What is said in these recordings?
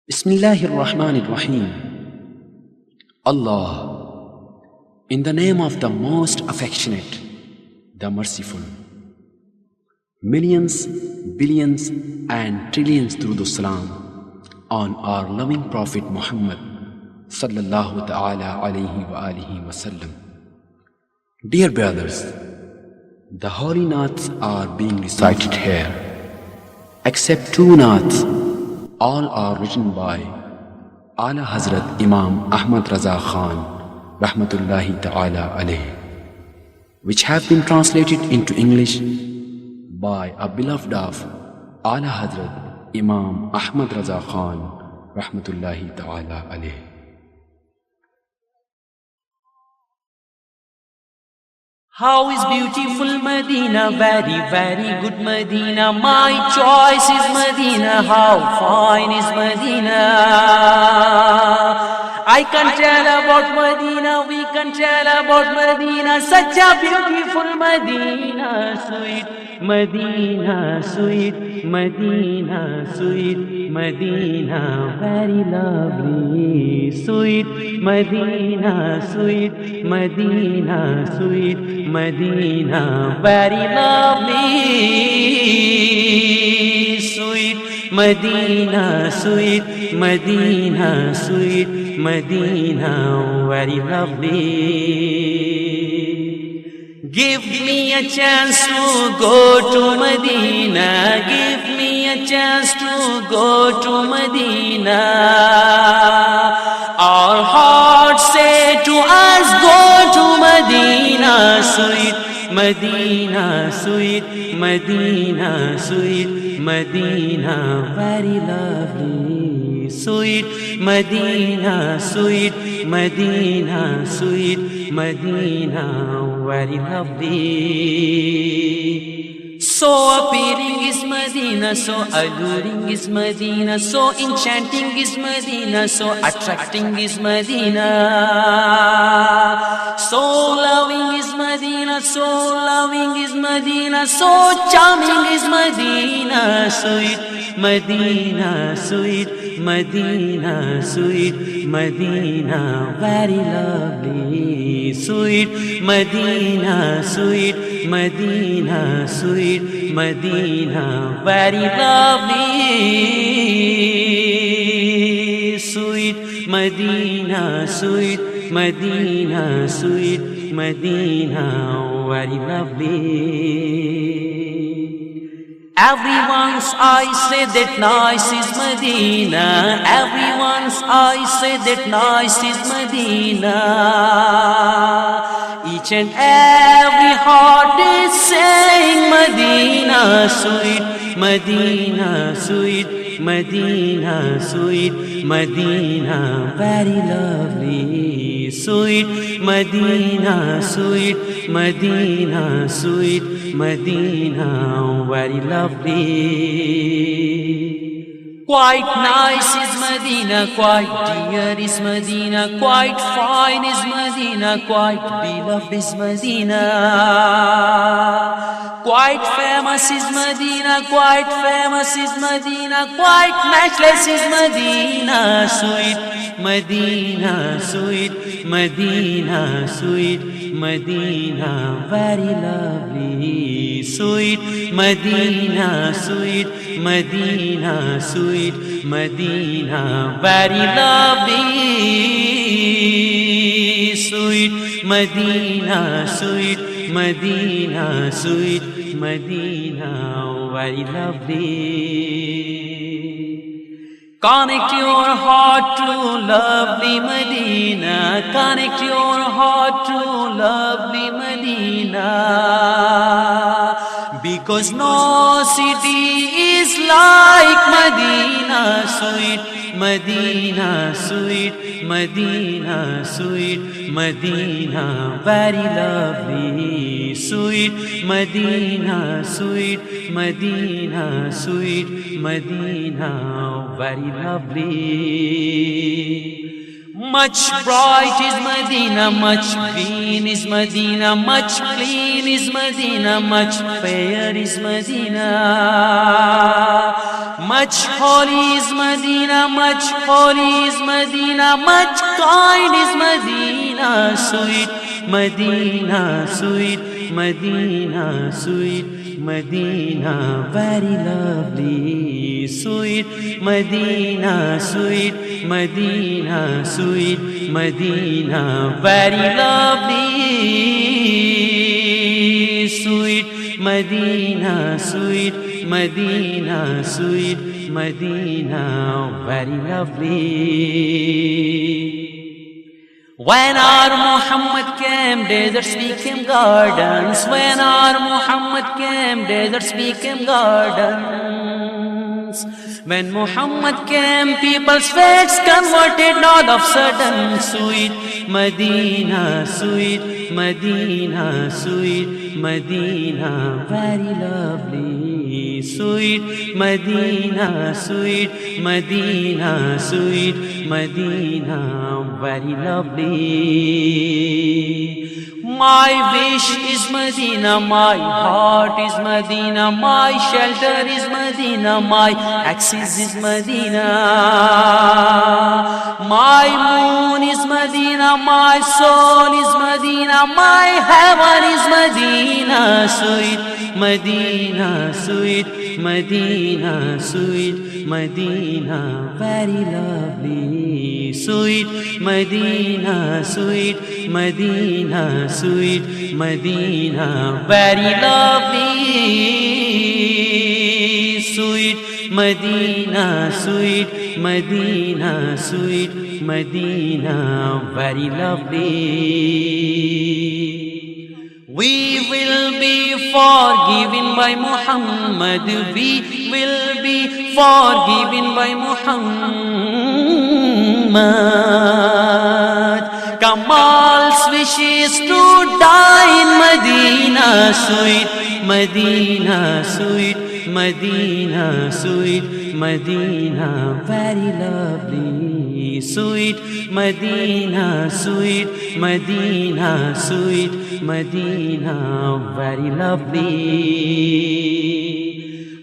Bismillahir Rahmanir Rahim. Allah, in the name of the most affectionate, the merciful. Millions, billions, and trillions through salam on our loving Prophet Muhammad sallallahu ta'ala alayhi wa alihi wasallam. Dear brothers, the holy naats are being recited here, except two naats. All are written by Ala Hazrat Imam Ahmad Raza Khan Rahmatullahi Ta'ala Alayhi, which have been translated into English by a beloved of Ala Hazrat Imam Ahmad Raza Khan Rahmatullahi Ta'ala Alayhi. How is beautiful Medina, very, very good Medina. My choice is Medina, how fine is Medina. I can tell about Medina, we can tell about Medina. Such a beautiful Medina, sweet Medina, sweet Medina, sweet Medina, very lovely. Sweet Medina, sweet Medina, sweet Medina, very lovely. Sweet Medina, sweet Medina, sweet Medina, very lovely. Give me a chance to go to Medina. Give me a chance to go to Medina. Our hearts say to us, go to Medina. Sweet Medina, sweet Medina, sweet Medina, very lovely. Sweet Medina, sweet Medina, sweet Medina, very lovely. So appealing is Medina, so alluring is Medina, so enchanting is Medina, so attracting is Medina. So loving is Medina, so loving is Medina, so charming is Medina. Sweet Medina, sweet Medina, sweet Medina, very lovely. Sweet Medina, sweet Medina, sweet Medina, very lovely. Sweet Medina, sweet Medina, sweet Medina, very lovely. Everyone's eyes say that nice is Medina. Everyone's eyes say that nice is Medina. Each and every heart is saying Medina, sweet Medina, sweet Medina, sweet Medina, very lovely. Sweet Medina, sweet Medina, sweet Medina, very lovely. Quite nice is Medina, quite dear is Medina, quite fine is Medina, quite beloved is Medina. Quite famous is Medina, quite famous is Medina, quite matchless is Medina. Sweet Medina, sweet Medina, sweet Medina, very lovely. Sweet Medina, sweet Medina, sweet Medina, very lovely. Sweet Medina, sweet Medina, sweet Medina, very lovely. Connect your heart to lovely Medina. Connect your heart to lovely Medina. Because no city is like Medina. Sweet Medina, sweet Medina, sweet Medina, very lovely. Sweet Medina, sweet Medina, sweet Medina, very lovely. Much bright is Medina, much green is Medina, much clean is Medina, much fair is Medina. Much holy is Medina, much holy is Medina, much kind is Medina, sweet Medina, sweet Medina, sweet Medina, very lovely, sweet Medina, sweet Medina, sweet Medina, very lovely, sweet Medina, sweet Medina, sweet Medina, very lovely. When our Muhammad came, deserts became gardens. When our Muhammad came, deserts became gardens. When Muhammad came, people's fates converted all of sudden. Sweet Medina, sweet Medina, sweet Medina, very lovely. Sweet Medina, sweet Medina, sweet Medina, very lovely. My wish is Medina, my heart is Medina, my shelter is Medina, my axis is Medina. My moon is Medina, my soul is Medina, my heaven is Medina, sweet Medina, sweet Medina, sweet Medina, very lovely. Sweet Medina, sweet Medina, sweet Medina, very lovely. Sweet Medina, sweet Medina, sweet Medina, very lovely. We will be forgiven by Muhammad. We will be forgiven by Muhammad. Kamal's wishes to die in Medina, sweet Medina, sweet Medina, sweet Medina, very lovely. Sweet Medina, sweet Medina, sweet Medina, very lovely.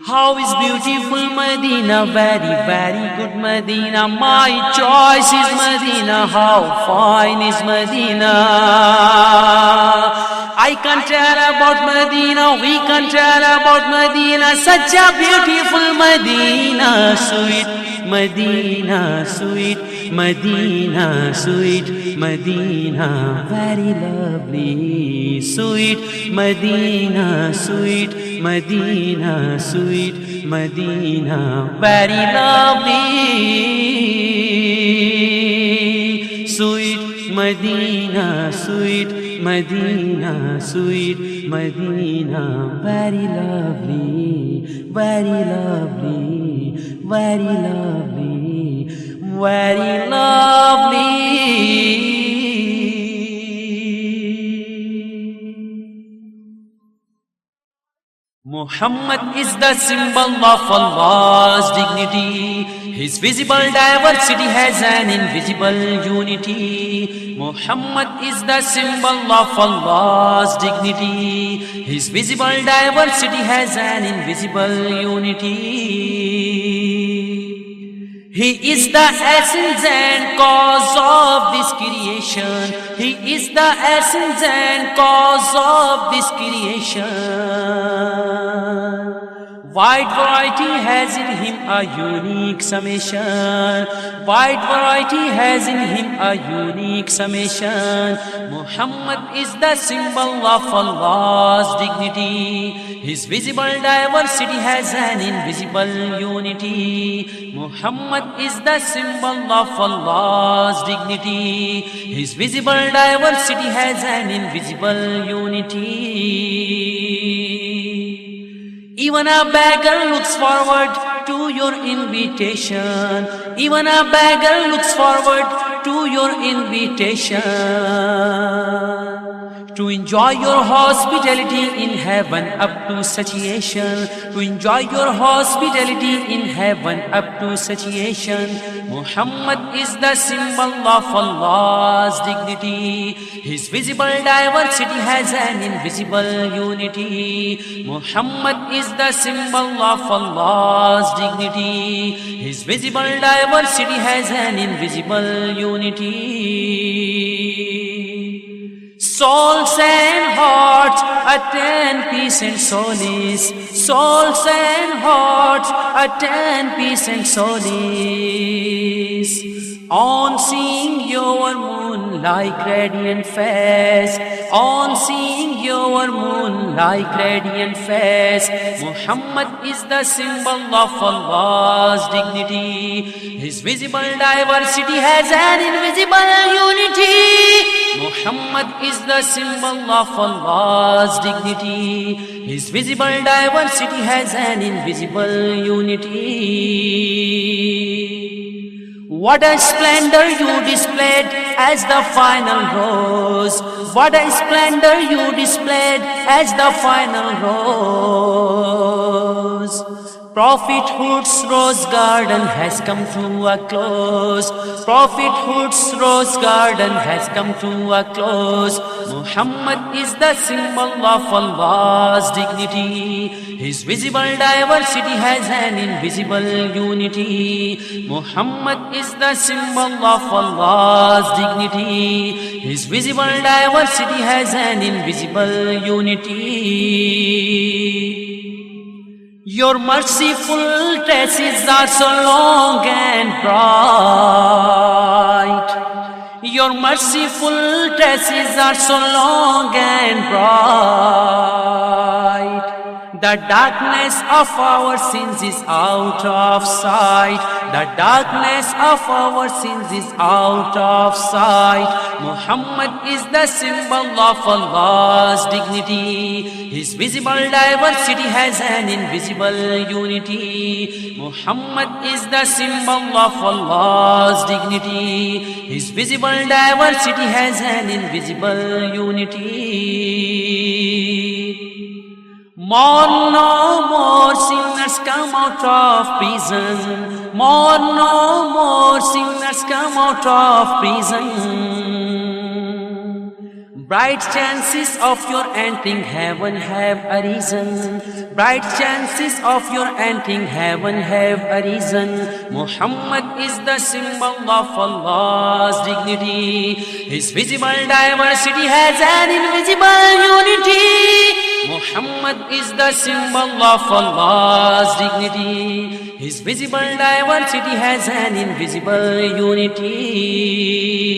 How is beautiful Medina, very, very good Medina. My choice is Medina, how fine is Medina. I can't tell about Medina, we can't tell about Medina. Such a beautiful Medina, sweet Medina, sweet Medina, sweet Medina, very lovely. Sweet Medina, sweet Medina, sweet Medina, very lovely. Sweet Medina, sweet Medina, sweet Medina, very lovely, very lovely, very lovely, very lovely. Muhammad is the symbol of Allah's dignity. His visible diversity has an invisible unity. Muhammad is the symbol of Allah's dignity. His visible diversity has an invisible unity. He is the essence and cause of this creation. He is the essence and cause of this creation. Wide variety has in him a unique summation. Wide variety has in him a unique summation. Muhammad is the symbol of Allah's dignity. His visible diversity has an invisible unity. Muhammad is the symbol of Allah's dignity. His visible diversity has an invisible unity. Even a beggar looks forward to your invitation. Even a beggar looks forward to your invitation. to enjoy your hospitality in heaven up to satiation, to enjoy your hospitality in heaven up to satiation. Muhammad is the symbol of Allah's dignity. His visible diversity has an invisible unity. Muhammad is the symbol of Allah's dignity. His visible diversity has an invisible unity. Souls and hearts attend peace and solace. Souls and hearts attend peace and solace. On seeing your moon like radiant face, on seeing your moon like radiant face, Muhammad is the symbol of Allah's dignity. His visible diversity has an invisible unity. Muhammad is the symbol of Allah's dignity. His visible diversity has an invisible unity. What a splendor you displayed as the final rose. What a splendor you displayed as the final rose. Prophethood's rose garden has come to a close. Prophethood's rose garden has come to a close. Muhammad is the symbol of Allah's dignity. His visible diversity has an invisible unity. Muhammad is the symbol of Allah's dignity. His visible diversity has an invisible unity. Your merciful traces are so long and bright. Your merciful traces are so long and bright. The darkness of our sins is out of sight. The darkness of our sins is out of sight. Muhammad is the symbol of Allah's dignity. His visible diversity has an invisible unity. Muhammad is the symbol of Allah's dignity. His visible diversity has an invisible unity. More, no more sinners come out of prison. More, no more sinners come out of prison. Bright chances of your entering heaven have arisen. Bright chances of your entering heaven have arisen. Muhammad is the symbol of Allah's dignity. His visible diversity has an invisible unity. Muhammad is the symbol of Allah's dignity. His visible diversity has an invisible unity.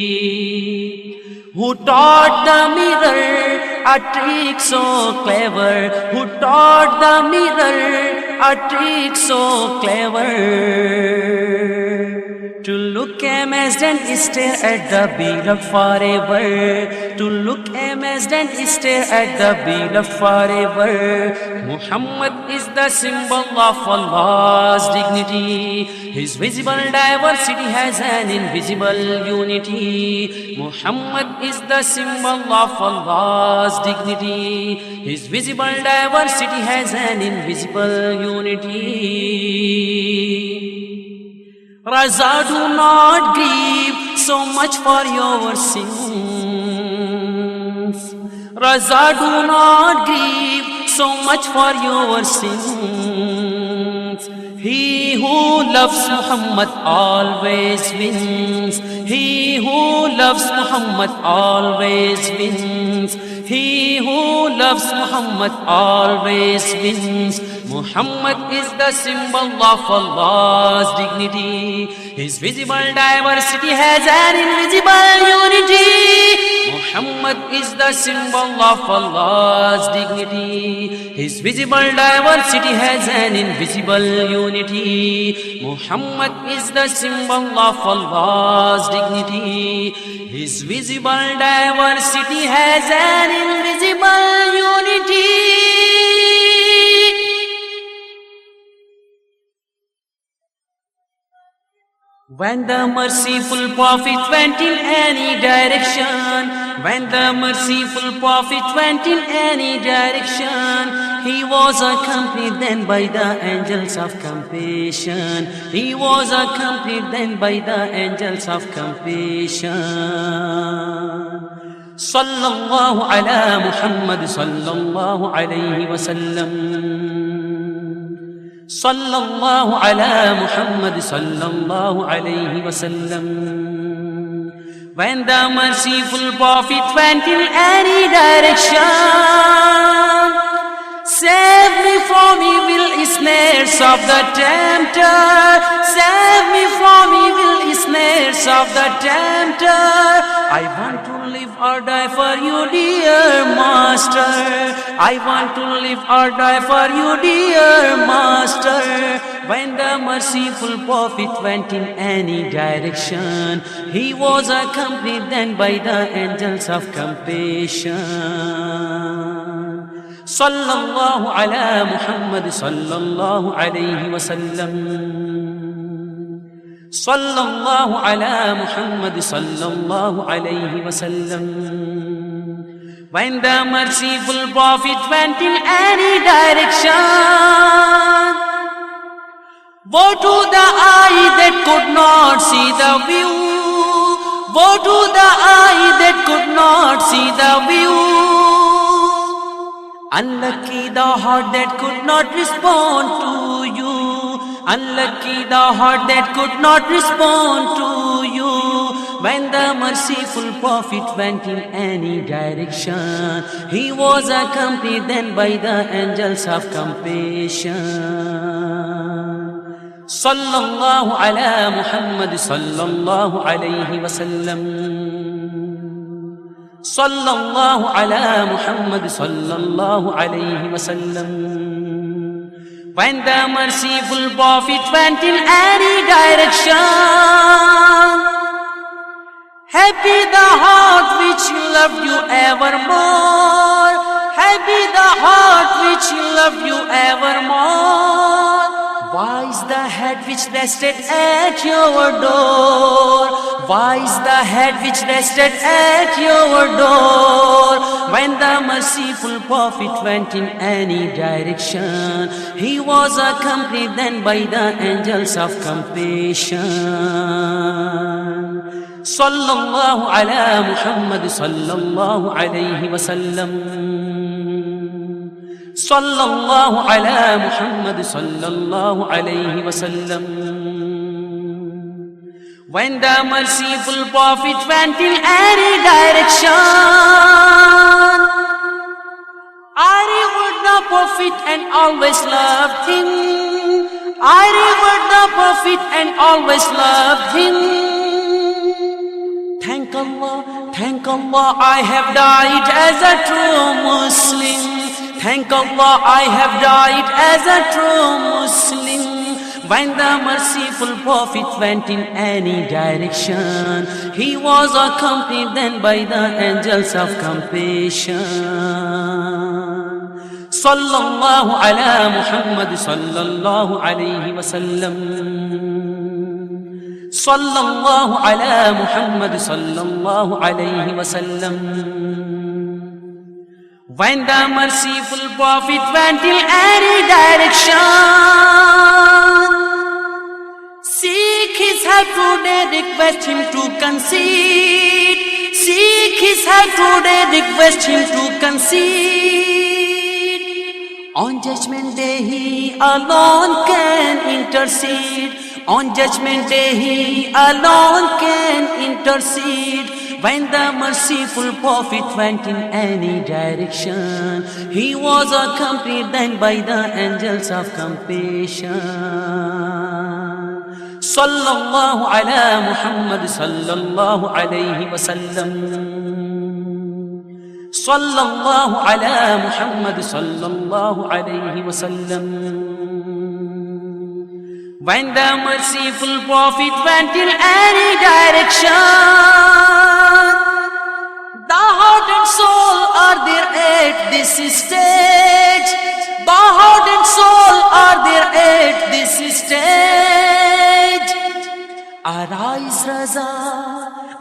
Who taught the mirror a trick so clever? Who taught the mirror a trick so clever? To look amazed and stare at the beloved forever. To look amazed and stare at the beloved forever. Muhammad is the symbol of Allah's dignity. His visible diversity has an invisible unity. Muhammad is the symbol of Allah's dignity. His visible diversity has an invisible unity. Raza, do not grieve so much for your sins. Raza, do not grieve so much for your sins. He who loves Muhammad always wins. He who loves Muhammad always wins. He who loves Muhammad always wins. Muhammad is the symbol of Allah's dignity. His visible diversity has an invisible unity. Muhammad is the symbol of Allah's dignity. His visible diversity has an invisible unity. Muhammad is the symbol of Allah's dignity. His visible diversity has an invisible unity. When the merciful Prophet went in any direction, when the merciful Prophet went in any direction, he was accompanied then by the angels of compassion. He was accompanied then by the angels of compassion. Sallallahu ala Muhammad sallallahu alayhi wa sallam. Sallallahu ala Muhammad sallallahu alayhi wa sallam. When the merciful Prophet went in any direction, save me from evil snares of the tempter. Save me from evil snares of the tempter. I want to live or die for you, dear Master. I want to live or die for you, dear Master. When the merciful Prophet went in any direction, he was accompanied then by the angels of compassion. Sallallahu ala Muhammad sallallahu alayhi wa sallam. Sallallahu ala Muhammad sallallahu alayhi wa sallam. When the merciful Prophet went in any direction, woe to the eye that could not see the view. Woe to the eye that could not see the view. Unlucky the heart that could not respond to you. Unlucky the heart that could not respond to you. When the merciful Prophet went in any direction, he was accompanied then by the angels of compassion. Sallallahu ala Muhammad sallallahu alayhi wa sallam. Sallallahu ala Muhammad sallallahu alayhi wa sallam. When the merciful Prophet went in any direction, happy the heart which loved you evermore. Happy the heart which loved you evermore. Wise the head which rested at your door. Wise the head which rested at your door. When the merciful Prophet went in any direction, he was accompanied then by the angels of compassion. Sallallahu ala Muhammad sallallahu alayhi wa sallam. Sallallahu ala Muhammad sallallahu alayhi wa sallam. When the merciful Prophet went in any direction, I revered the Prophet and always loved him. I revered the Prophet and always loved him. Thank Allah, I have died as a true Muslim. Thank Allah, I have died as a true Muslim. When the merciful Prophet went in any direction, he was accompanied then by the angels of compassion. Sallallahu ala Muhammad sallallahu alayhi wa sallam. Sallallahu ala Muhammad sallallahu alayhi wa sallam. When the merciful Prophet went in any direction, seek his help today, request him to concede. Seek his help today, request him to concede. On Judgment Day he alone can intercede. On Judgment Day he alone can intercede. When the merciful Prophet went in any direction, he was accompanied then by the angels of compassion. Sallallahu ala Muhammad sallallahu alayhi wa sallam. Sallallahu ala Muhammad sallallahu alayhi wa sallam. When the merciful Prophet went in any direction, the heart and soul are there at this stage. The heart and soul are there at this stage. Arise Raza,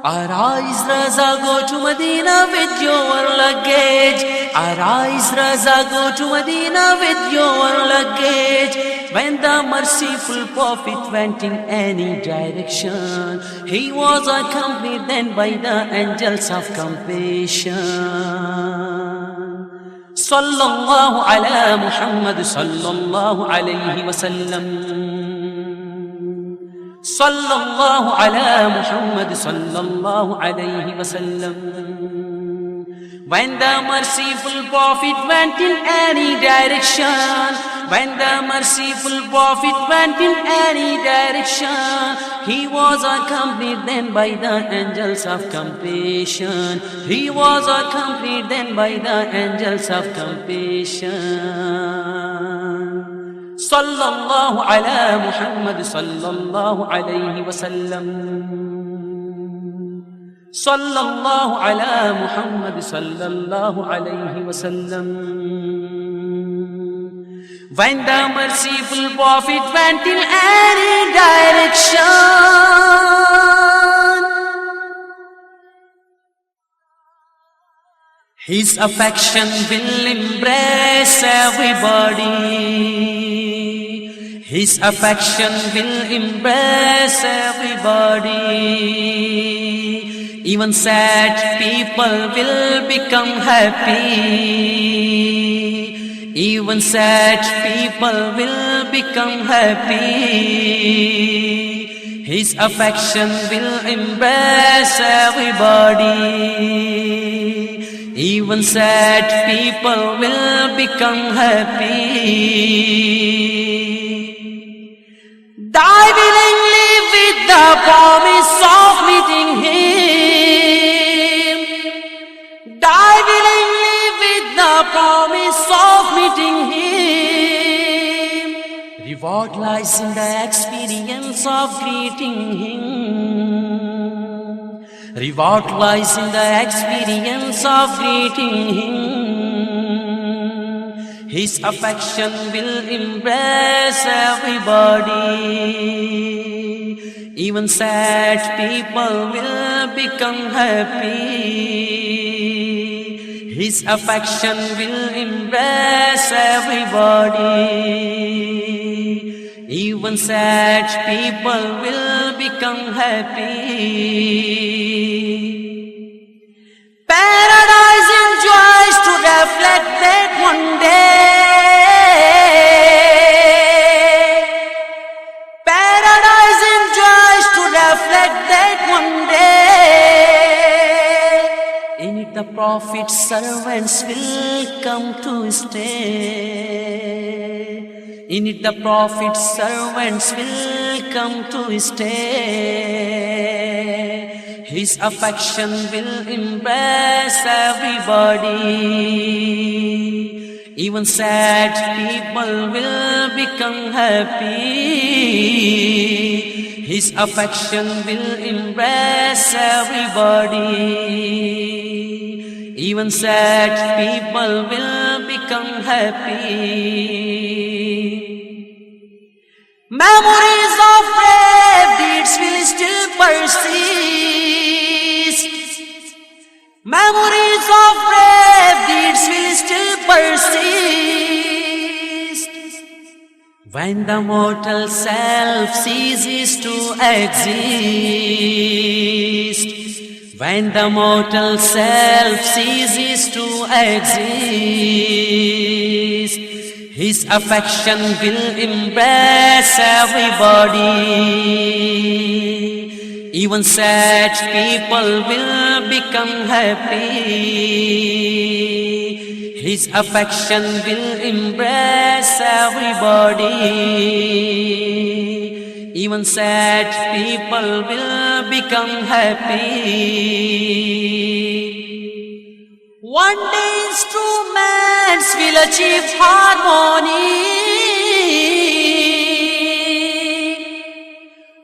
arise Raza, go to Medina with your luggage. Arise Raza, go to Medina with your luggage. When the merciful Prophet went in any direction, he was accompanied then by the angels of compassion. Sallallahu ala Muhammad sallallahu alayhi wa sallam. Sallallahu ala Muhammad sallallahu alayhi wa sallam. When the merciful Prophet went in any direction, when the merciful Prophet went in any direction, he was accompanied then by the angels of compassion. He was accompanied then by the angels of compassion. Sallallahu ala Muhammad sallallahu alayhi wa sallam. Sallallahu ala Muhammad sallallahu alayhi wa sallam. When the merciful Prophet went in any direction, his affection will embrace everybody. His affection will embrace everybody. Even sad people will become happy. Even sad people will become happy. His affection will embrace everybody. Even sad people will become happy. Die willingly with the promise of meeting Him. Die willingly with the promise of meeting Him. Reward lies in the experience of greeting Him. Reward lies in the experience of greeting Him. His affection will embrace everybody. Even sad people will become happy. His affection will embrace everybody. Even sad people will become happy. Paradise enjoys to reflect that one day. Paradise enjoys to reflect that one day. In it the Prophet's servants will come to stay. In it the Prophet's servants will come to stay. His affection will embrace everybody. Even sad people will become happy. His affection will embrace everybody. Even sad people will become happy. Memories of brave deeds will still persist. Memories of brave deeds will still persist. When the mortal self ceases to exist. When the mortal self ceases to exist. His affection will embrace everybody. Even sad people will become happy. His affection will embrace everybody. Even sad people will become happy. One day instruments will achieve harmony.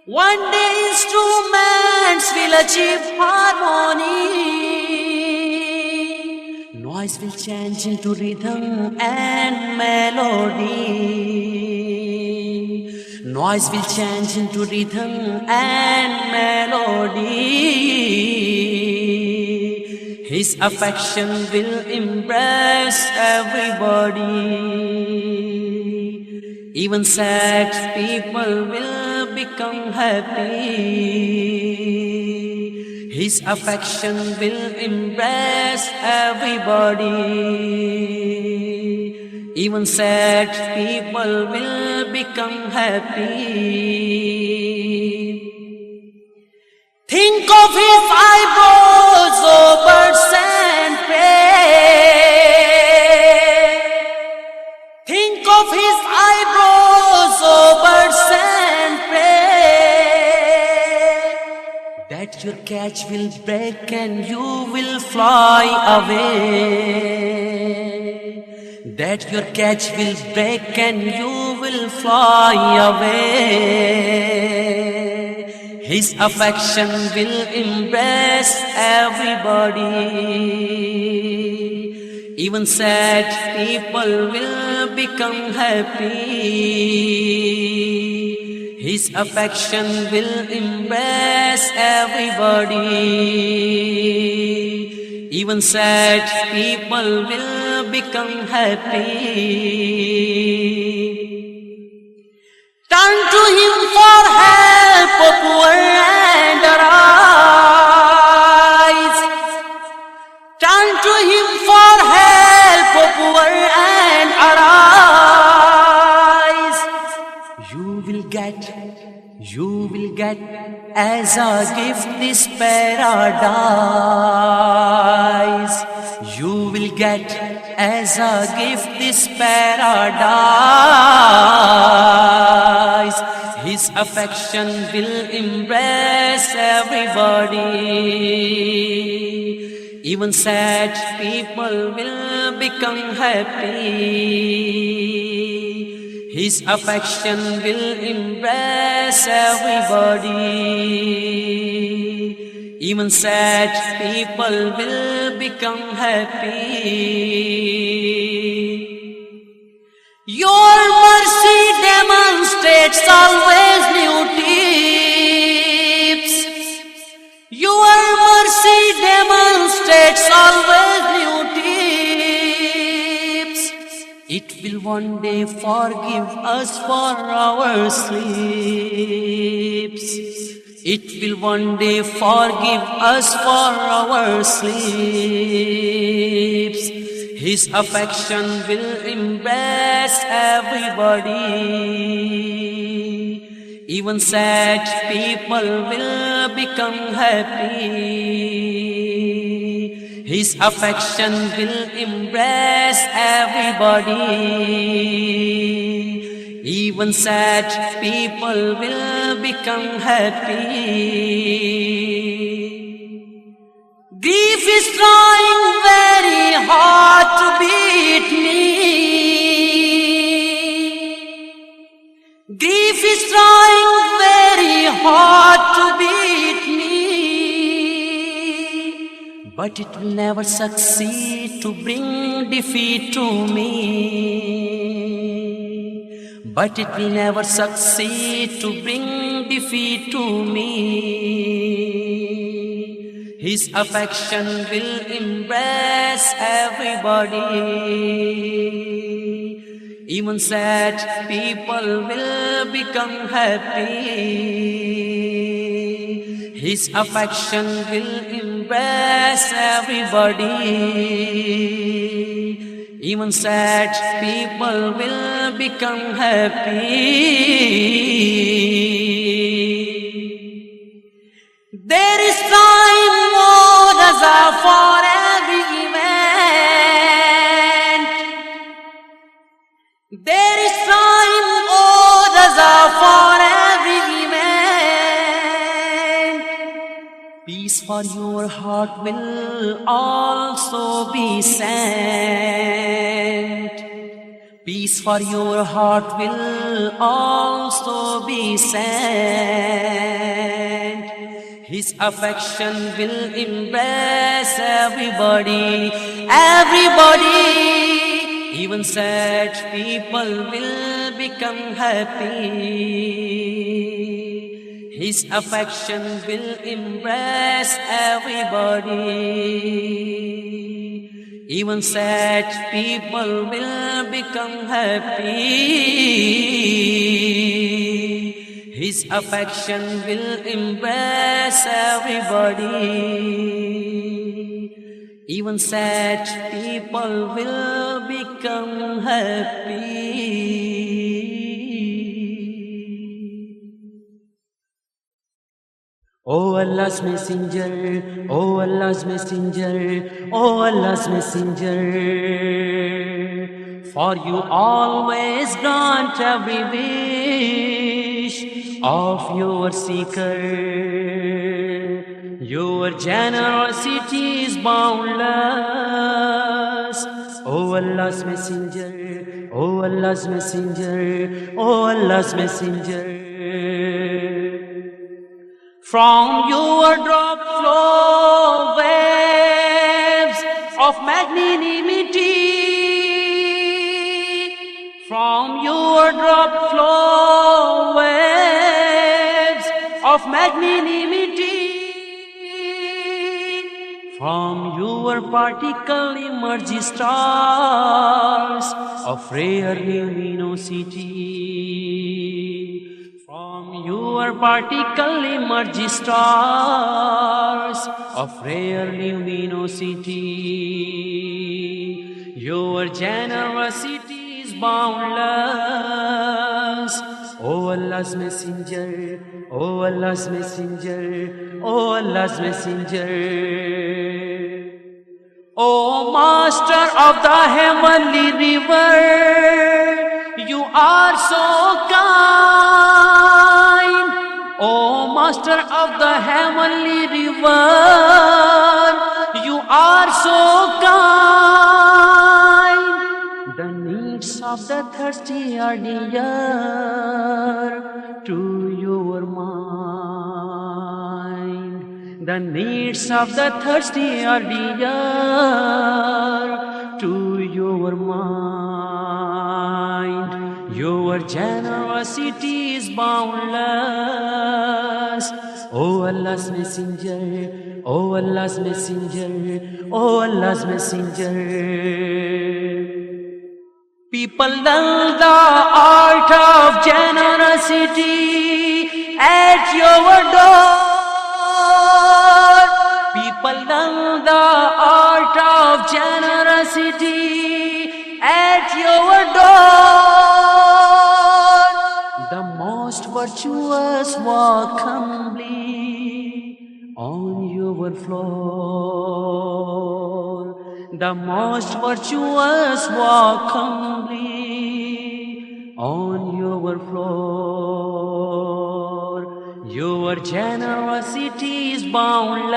One day instruments will achieve harmony. Noise will change into rhythm and melody. Noise will change into rhythm and melody. His affection will embrace everybody. Even sad people will become happy. His affection will embrace everybody. Even sad people will become happy. Think of his eyebrows, oh birds and prey. Think of his eyebrows, oh birds and prey. That your catch will break and you will fly away. That your catch will break and you will fly away. His affection will embrace everybody. Even sad people will become happy. His affection will embrace everybody. Even sad people will become happy. Turn to him for help, O poor, and arise. Turn to him for help, O poor, and arise. You will get as a gift this paradise. You will get as a gift this paradise. His affection will embrace everybody. Even sad people will become happy. His affection will embrace everybody. Even sad people will become happy. Your mercy demonstrates always new tips. Your mercy demonstrates always new tips. It will one day forgive us for our sleeps. It will one day forgive us for our sleeps. His affection will embrace everybody. Even sad people will become happy. His affection will embrace everybody. Even sad people will become happy. Grief is trying very hard to beat me. Grief is trying very hard to beat me. But it will never succeed to bring defeat to me. But it will never succeed to bring defeat to me. His affection will embrace everybody. Even sad people will become happy. His affection will embrace everybody. Even sad people will become happy. There is time, oh Raza, for every event. There is time, oh Raza, for every event. Peace for your heart will also be sent. Peace for your heart will also be sent. His affection will embrace everybody, everybody. Even sad people will become happy. His affection will embrace everybody. Even sad people will become happy. His affection will embrace everybody. Even sad people will become happy. Oh Allah's Messenger, oh Allah's Messenger, oh Allah's Messenger, for you always grant every wish of your seeker. Your generosity is boundless. Oh Allah's Messenger, oh Allah's Messenger, oh Allah's Messenger. From your drop flow waves of magnanimity. From your drop flow waves of magnanimity. From your particle emerge stars of rare luminosity. From your particle emerge stars of rare luminosity. Your generosity is boundless. Oh Allah's Messenger, oh Allah's Messenger, oh Allah's Messenger. Oh Master of the heavenly river, you are so kind. Oh Master of the heavenly river, you are so kind. The needs of the thirsty are dear to your mind. The needs of the thirsty are dear to your mind. Your generosity is boundless. Oh Allah's Messenger, oh Allah's Messenger, oh Allah's Messenger. People learn the art of generosity at your door. People learn the art of generosity at your door. The most virtuous walk humbly on your floor. The most virtuous walk humbly on your floor. Your generosity is boundless.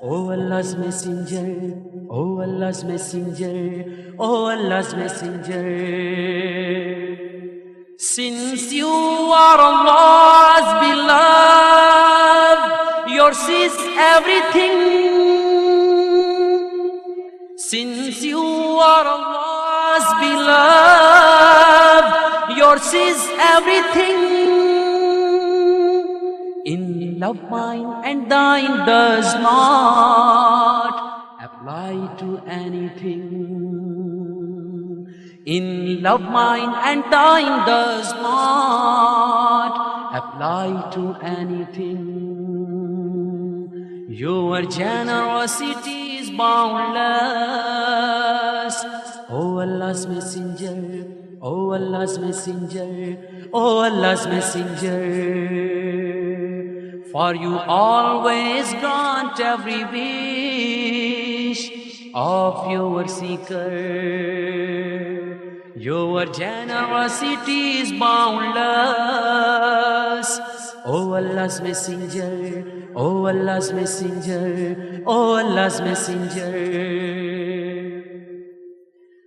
Oh Allah's Messenger, oh Allah's Messenger, oh Allah's Messenger. Since you are Allah's beloved, yours is everything. Since you are Allah's beloved, yours is everything. In love mine and thine does not apply to anything. In love mine and thine does not apply to anything. Your generosity is boundless. Oh Allah's Messenger, oh Allah's Messenger, oh Allah's Messenger. For you always grant every wish of your seeker. Your generosity is boundless. Oh Allah's Messenger, oh Allah's Messenger, oh Allah's Messenger.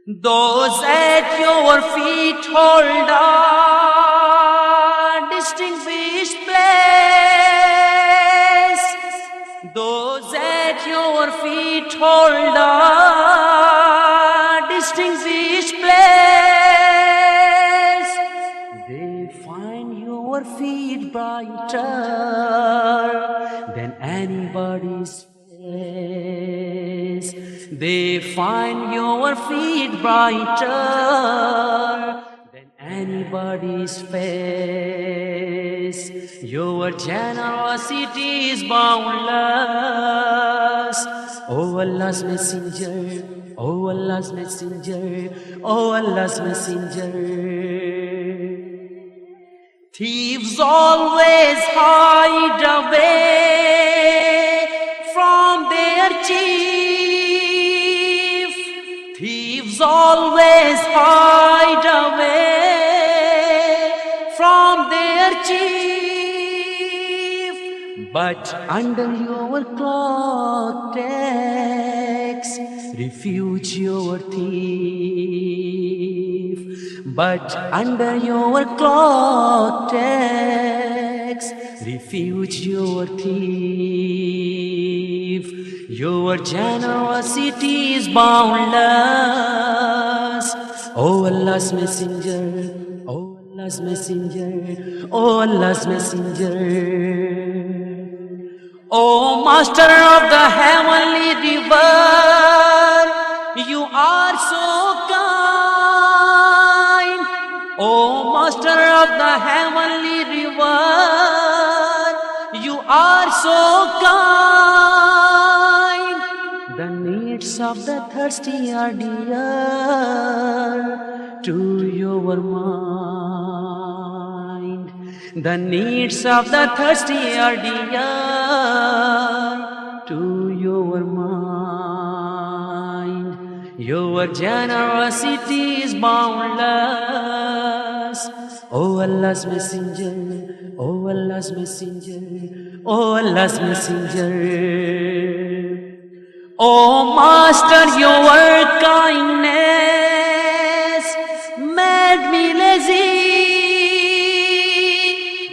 Those at your feet hold a distinguished place. Those at your feet hold a distinguished place. anybody's face. They find your feet brighter than anybody's face. Your generosity is boundless. Oh Allah's messenger, oh Allah's messenger, oh Allah's messenger. Thieves always hide away from their chief. Thieves always hide away from their chief. But under your cloak takes refuge your thief. But under your cloak takes refuge your thief. Your generosity is boundless. Oh Allah's messenger, oh Allah's messenger, oh Allah's messenger. Oh Master of the heavenly river, you are so kind. Oh Master of the heavenly river, you are so kind. The needs of the thirsty are dear to your mind. The needs of the thirsty are dear to your mind. Your generosity is boundless. Oh Allah's messenger, oh Allah's messenger, oh Allah's messenger. Oh Master, your kindness made me lazy.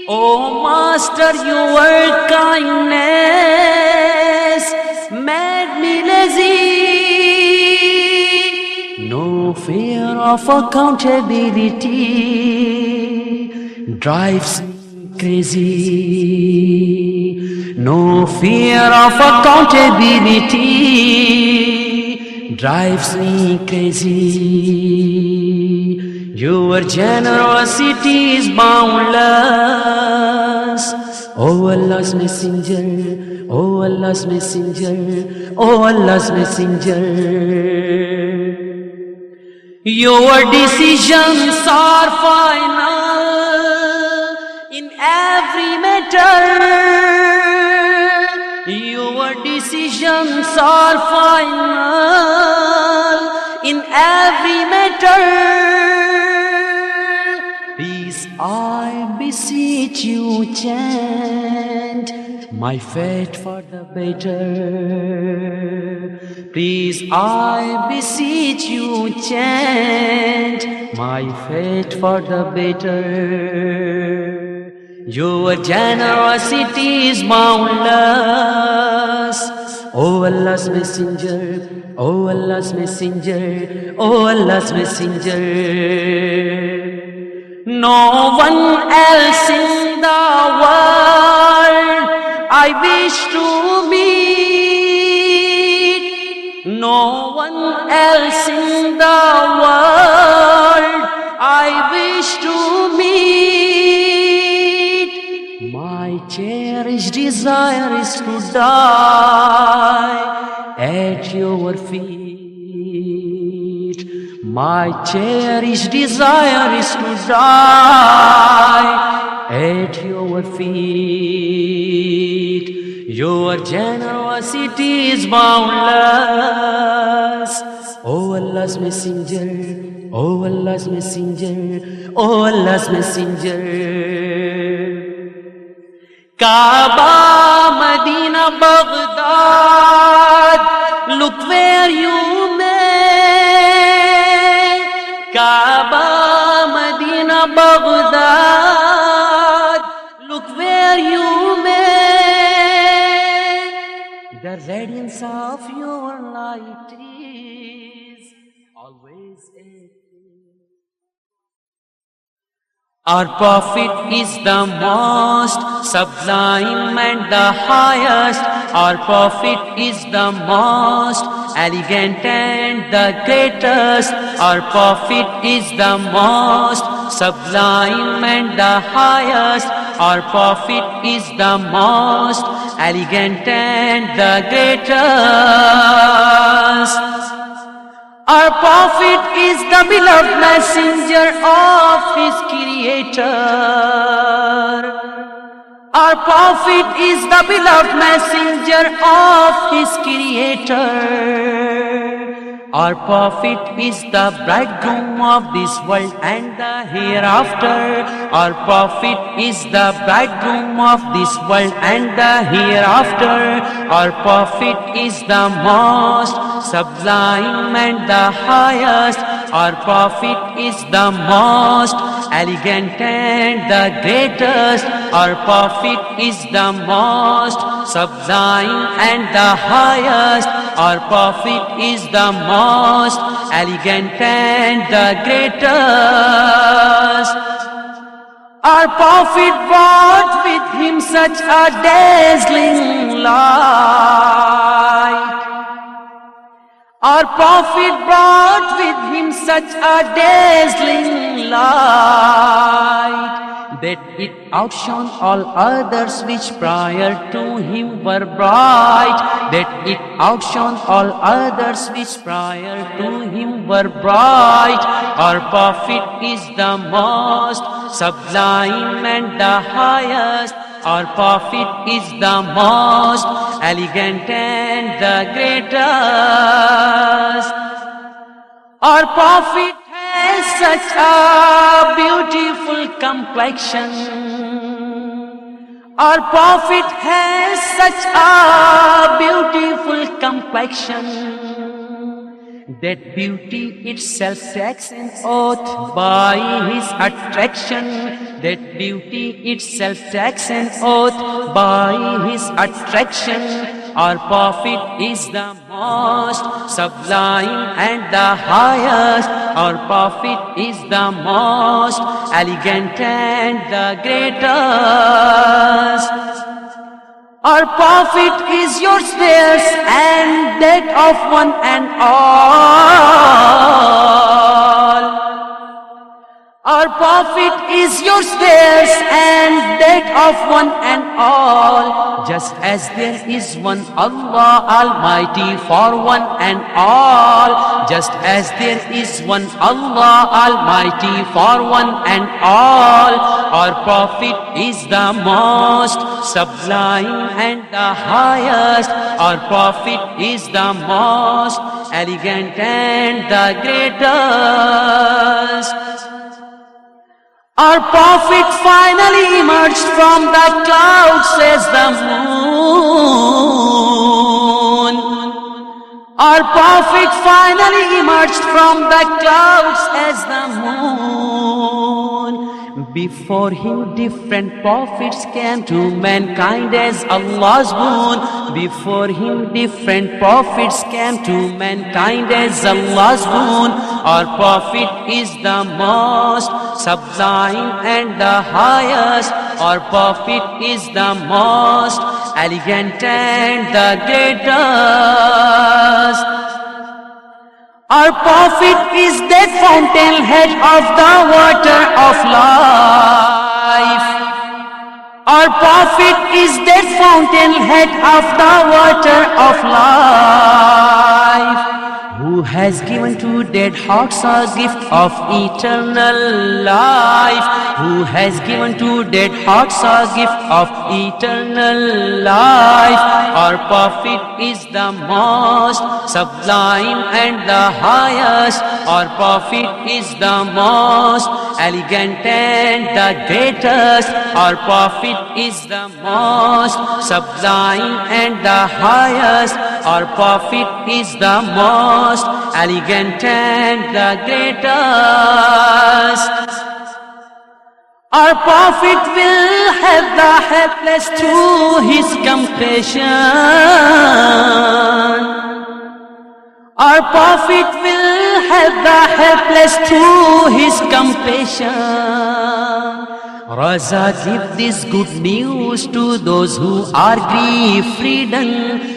Oh Master, your kindness made me lazy. No fear of accountability drives me crazy. No fear of accountability drives me crazy. Your generosity is boundless. Oh Allah's messenger, oh Allah's messenger, oh Allah's messenger. Your decisions are final in every matter. Your decisions are final in every matter. Please, I beseech you, chant my fate for the better. Please, I beseech you, chant my fate for the better. Your generosity is boundless. Oh Allah's messenger, oh Allah's messenger, oh Allah's messenger. No one else in the world I wish to meet. No one else in the world I wish to meet. My cherished desire is to die at your feet. My cherished desire is to die at your feet. Your generosity is boundless. Oh Allah's messenger, oh Allah's messenger, oh Allah's messenger. Kaaba, Medina, Baghdad, look where you may. Kaaba, Medina, Baghdad, look where you may. The radiance of your light is always a Our Prophet is the most sublime and the highest. Our Prophet is the most elegant and the greatest. Our Prophet is the most sublime and the highest. Our Prophet is the most elegant and the greatest. Our Prophet is the beloved messenger of his Creator. Our Prophet is the beloved messenger of his Creator. Our Prophet is the bridegroom of this world and the hereafter. Our Prophet is the bridegroom of this world and the hereafter. Our Prophet is the most sublime and the highest. Our Prophet is the most elegant and the greatest. Our Prophet is the most sublime and the highest. Our Prophet is the most elegant and the greatest. Our Prophet brought with him such a dazzling light. Our Prophet brought with him such a dazzling light that it outshone all others which prior to him were bright. That it outshone all others which prior to him were bright. Our Prophet is the most sublime and the highest. Our Prophet is the most elegant and the greatest. Our Prophet has such a beautiful complexion. Our Prophet has such a beautiful complexion that beauty itself takes an oath by his attraction. That beauty itself takes an oath by his attraction. Our Prophet is the most sublime and the highest. Our Prophet is the most elegant and the greatest. Our Prophet is your spares and that of one and all. Our Prophet is your spares and that of one and all. Just as there is one Allah Almighty for one and all. Just as there is one Allah Almighty for one and all. Our Prophet is the most sublime and the highest. Our Prophet is the most elegant and the greatest. Our Prophet finally emerged from the clouds as the moon. Our Prophet finally emerged from the clouds as the moon. Before him different prophets came to mankind as Allah's boon. Before him different prophets came to mankind as Allah's boon. Our Prophet is the most sublime and the highest. Our Prophet is the most elegant and the greatest. Our Prophet is that fountainhead of the water of life. Our Prophet is that fountainhead of the water of life, who has given to dead hearts a gift of eternal life. Who has given to dead hearts a gift of eternal life. Our Prophet is the most sublime and the highest. Our Prophet is the most elegant and the greatest. Our Prophet is the most sublime and the highest. Our Prophet is the most elegant and the greatest. Our Prophet will help the helpless through his compassion. Our Prophet will help the helpless through his compassion. Raza, give this good news to those who are grief-ridden.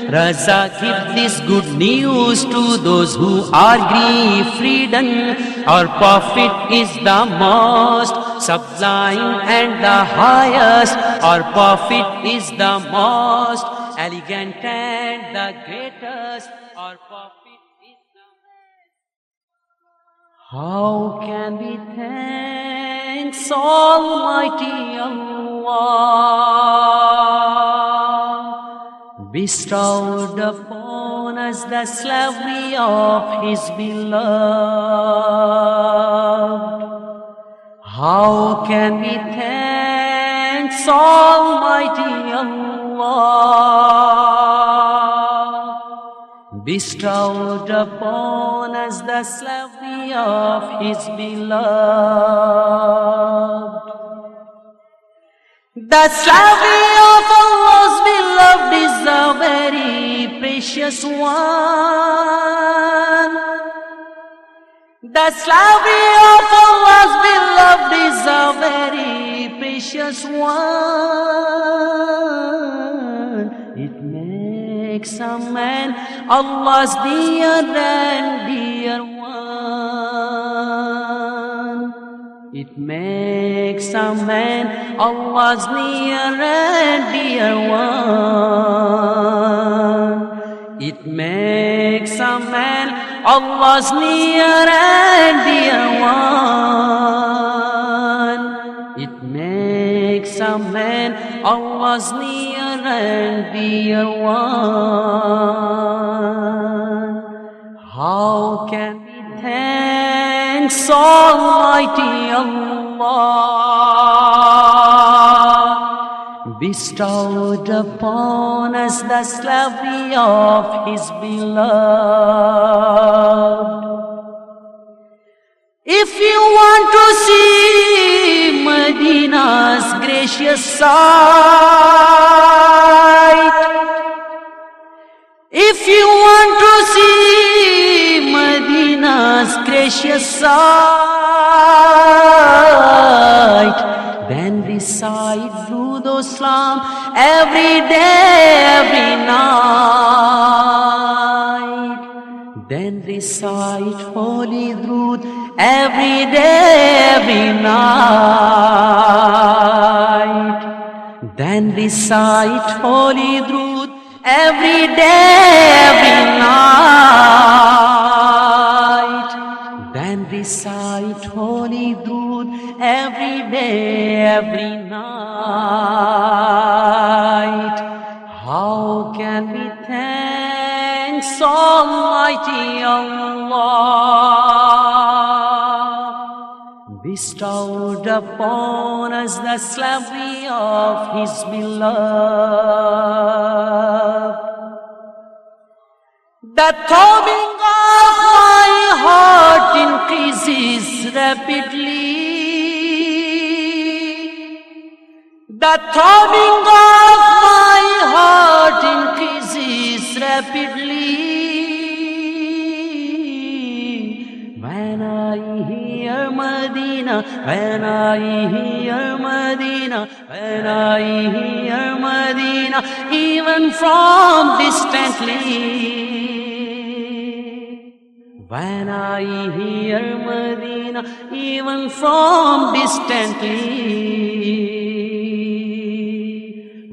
Raza, give this good news to those who are grief-ridden. Our Prophet is the most sublime and the highest. Our Prophet is the most elegant and the greatest. Our Prophet is the best. How can we thank Almighty Allah, bestowed upon us the slavery of His beloved? How can we thank Almighty Allah, bestowed upon us the slavery of His beloved? The slavery of Allah's beloved is a very precious one. The slavery of Allah's beloved is a very precious one. It makes a man Allah's dear and dear one. It makes a man Allah's near and dear one. It makes a man Allah's near and dear one. It makes a man Allah's near and dear one. How can we thank Almighty Allah, bestowed upon us the slavery of His beloved? If you want to see Medina's gracious sight, if you want to see Medina's gracious sight, then recite Durood Salam every day, every night. Then recite Holy Durood every day, every night. Then recite Holy Durood every day, every night. Then recite Holy Durood every day, every night. How can we thank Almighty Allah, bestowed upon us the slavery of His beloved? The throbbing of my heart increases rapidly. The throbbing of my heart increases rapidly when I hear Medina, when I hear Medina, when I hear Medina, even from distantly. When I hear Medina, even from distantly.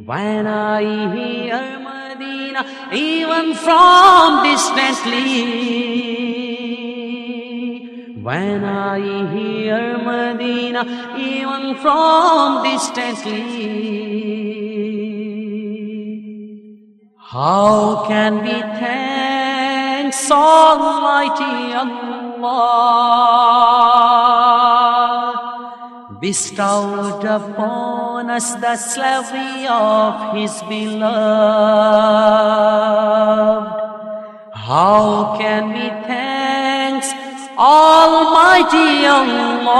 When I hear Medina, even from distantly. When I hear Medina, even from distantly. How can we thank Almighty Allah, bestowed upon us the slavery of His beloved? How can we thank Almighty Allah,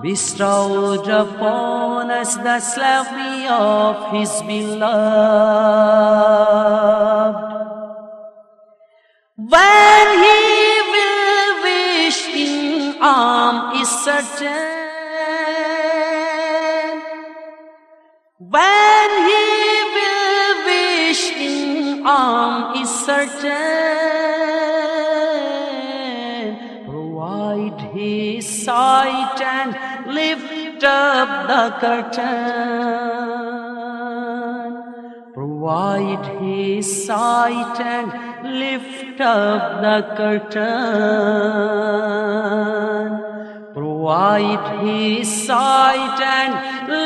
bestowed upon us the slavery of His beloved? When He will wish in Islam certain. When he will wish in is certain. Provide his sight and lift up the curtain. Provide his sight and lift up the curtain. Provide his sight and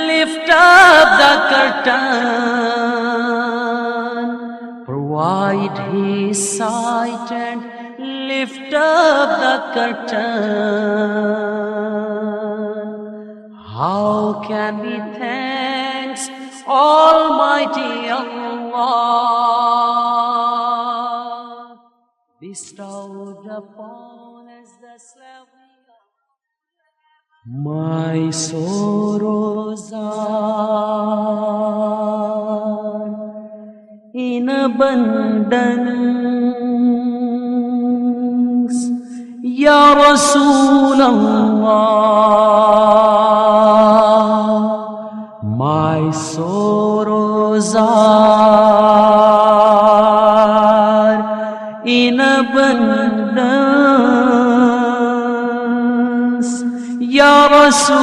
lift up the curtain. Provide his sight and lift up the curtain. How can we thank Almighty Allah bestowed upon us the slavery of my sorrows are in abundance, Ya Rasulallah. My sorrows are in abundance, Ya Rasulallah.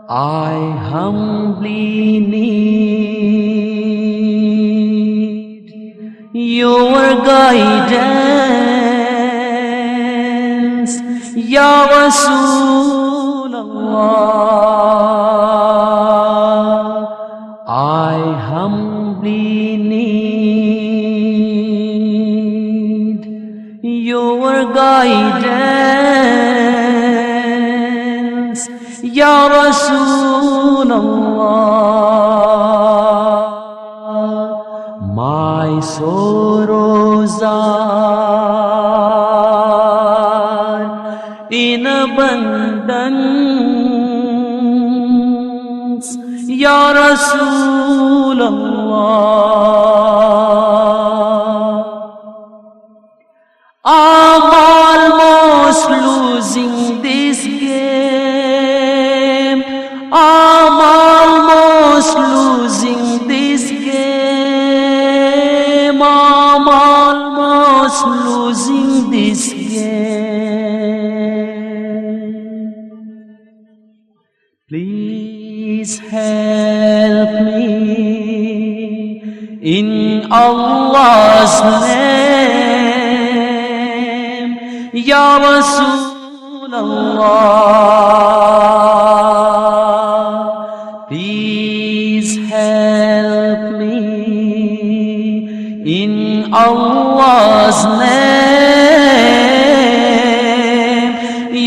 I humbly need your guidance, Ya Rasulallah. I humbly need your guidance, Ya Rasulallah. My sorrows are in abundance, Ya Rasulallah. I'm almost losing this game. I'm almost losing this game. I'm almost losing this game. Please help me in Allah's name, Ya Rasulallah. Please help me in Allah's name,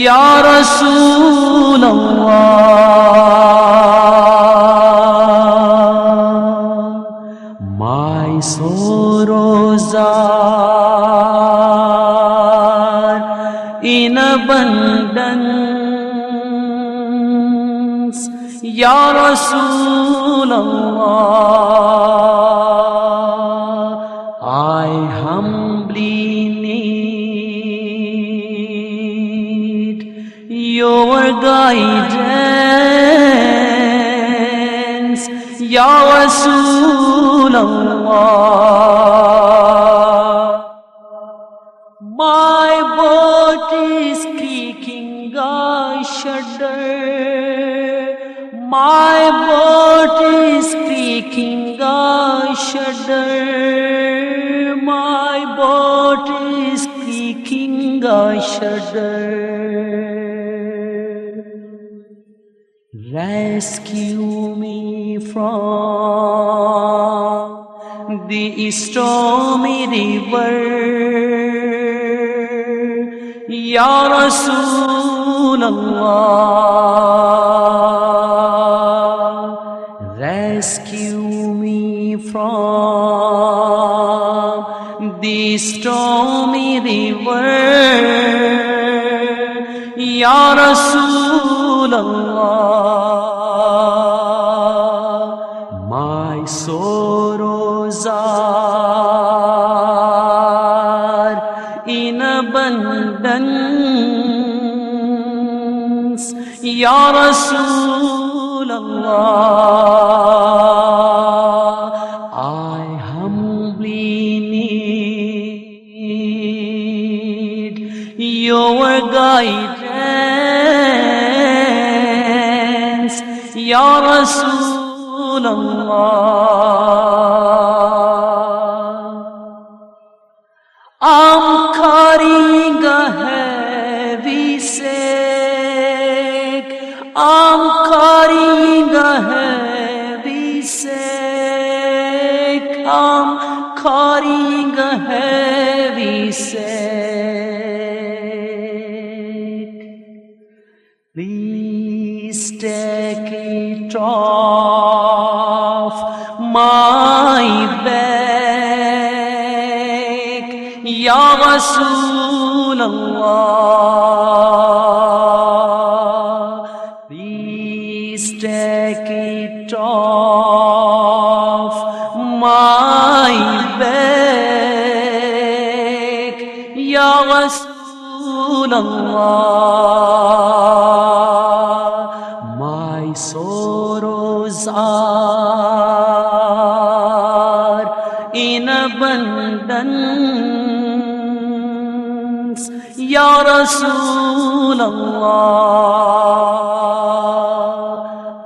Ya Rasulallah. My sorrows are in abundance, Ya Rasulallah. I humbly need your guidance, Ya Rasulallah. My boat is creaking, I shudder. My boat is creaking, I shudder. My boat is creaking, I shudder. Rescue me from the stormy river, Ya Rasulallah. Rescue me from the stormy river, Ya Rasulallah. My sorrows are Ya Rasulallah, I humbly need your guidance, Ya Rasulallah. I'm carrying a heavy sack, I'm carrying a heavy sack, I'm carrying a heavy sack. Please take it off my back, Ya Rasulallah. Please take it off my back, Ya Rasulallah. My sorrows are in abundance, Ya Rasulallah.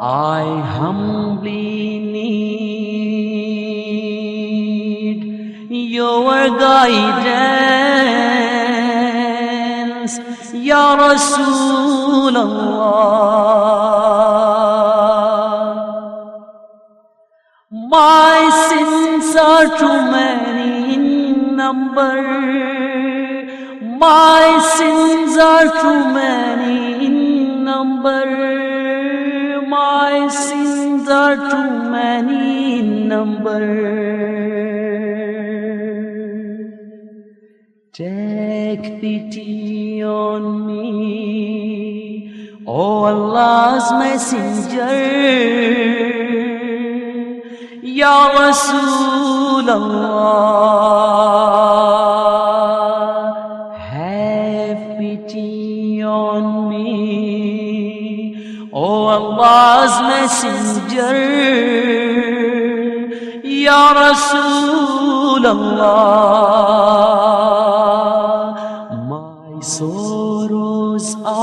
I humbly need your guidance, Ya Rasulallah. My sins are too many in number, my sins are too many in number, my sins are too many in number. Take pity on me, O Allah's Messenger, Ya Rasulallah. Have pity on me, O Allah's Messenger, Ya Rasulallah. My sorrows are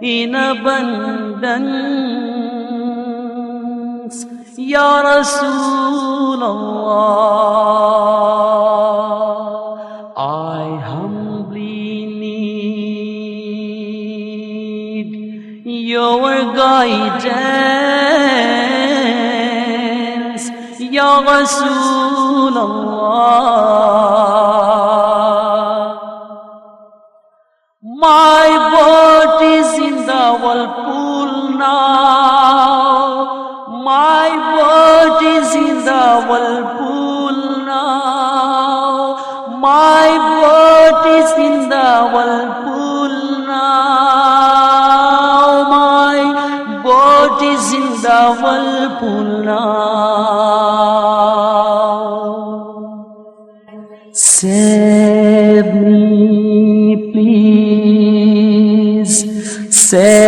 in abundance, Ya Rasulallah. I humbly need your guidance, Ya Rasulallah. My boat is in the whirlpool now, my boat is in the whirlpool now, my boat is in the whirlpool now, my boat is in the whirlpool now. Save me, please, save